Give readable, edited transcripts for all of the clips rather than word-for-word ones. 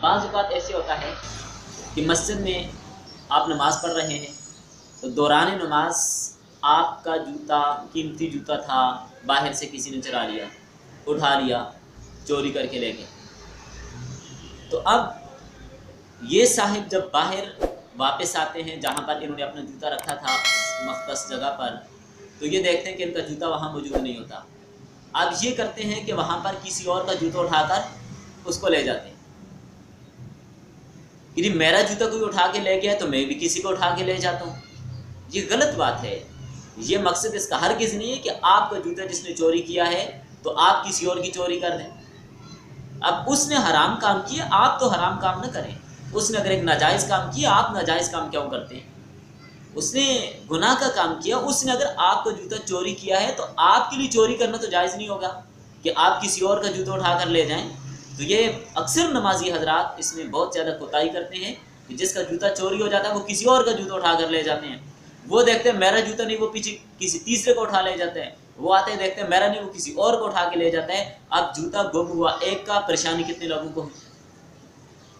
بعض اوقات ایسے ہوتا ہے کہ مسجد میں آپ نماز پڑھ رہے ہیں تو دوران نماز آپ کا جوتا قیمتی جوتا تھا باہر سے کسی نے چرا لیا، اٹھا لیا، چوری کر کے لے گئے۔ تو اب یہ صاحب جب باہر واپس آتے ہیں جہاں پر انہوں نے اپنا جوتا رکھا تھا مختص جگہ پر، تو یہ دیکھتے ہیں کہ ان کا جوتا وہاں موجود نہیں ہوتا۔ اب یہ کرتے ہیں کہ وہاں پر کسی اور کا جوتا اٹھا کر اس کو لے جاتے ہیں۔ یعنی میرا جوتا کوئی اٹھا کے لے گیا تو میں بھی کسی کو اٹھا کے لے جاتا ہوں، یہ غلط بات ہے۔ یہ مقصد اس کا ہرگز نہیں ہے کہ آپ کا جوتا جس نے چوری کیا ہے تو آپ کسی اور کی چوری کر دیں۔ اب اس نے حرام کام کیا، آپ تو حرام کام نہ کریں۔ اس نے اگر ایک ناجائز کام کیا، آپ ناجائز کام کیوں کرتے ہیں؟ اس نے گناہ کا کام کیا، اس نے اگر آپ کا جوتا چوری کیا ہے تو آپ کے لیے چوری کرنا تو جائز نہیں ہوگا کہ آپ کسی اور کا جوتا اٹھا کر لے جائیں۔ تو یہ اکثر نمازی حضرات اس میں بہت زیادہ کوتاہی کرتے ہیں کہ جس کا جوتا چوری ہو جاتا ہے وہ کسی اور کا جوتا اٹھا کر لے جاتے ہیں۔ وہ دیکھتے ہیں میرا جوتا نہیں، وہ پیچھے کسی تیسرے کو اٹھا لے جاتے ہیں۔ وہ آتے ہیں دیکھتے ہیں میرا نہیں، وہ کسی اور کو اٹھا کے لے جاتا ہے۔ اب جوتا گم ہوا ایک کا، پریشانی کتنے لوگوں کو ہوئی؟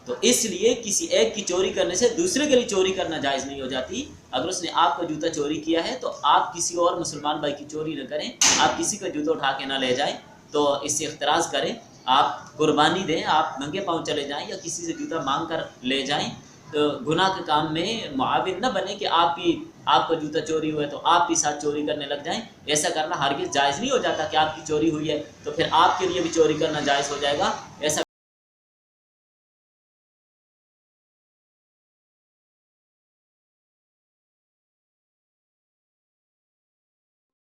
تو اس لیے کسی ایک کی چوری کرنے سے دوسرے کے لیے چوری کرنا جائز نہیں ہو جاتی۔ اگر اس نے آپ کا جوتا چوری کیا ہے تو آپ کسی اور مسلمان بھائی کی چوری نہ کریں، آپ کسی کا جوتا اٹھا کے نہ لے جائیں، تو اس سے احتراز کریں، آپ قربانی دیں، آپ ننگے پاؤں چلے جائیں یا کسی سے جوتا مانگ کر لے جائیں۔ تو گناہ کے کام میں معاون نہ بنے کہ آپ کا جوتا چوری ہوا ہے تو آپ بھی ساتھ چوری کرنے لگ جائیں۔ ایسا کرنا ہرگز جائز نہیں ہو جاتا کہ آپ کی چوری ہوئی ہے تو پھر آپ کے لیے بھی چوری کرنا جائز ہو جائے گا، ایسا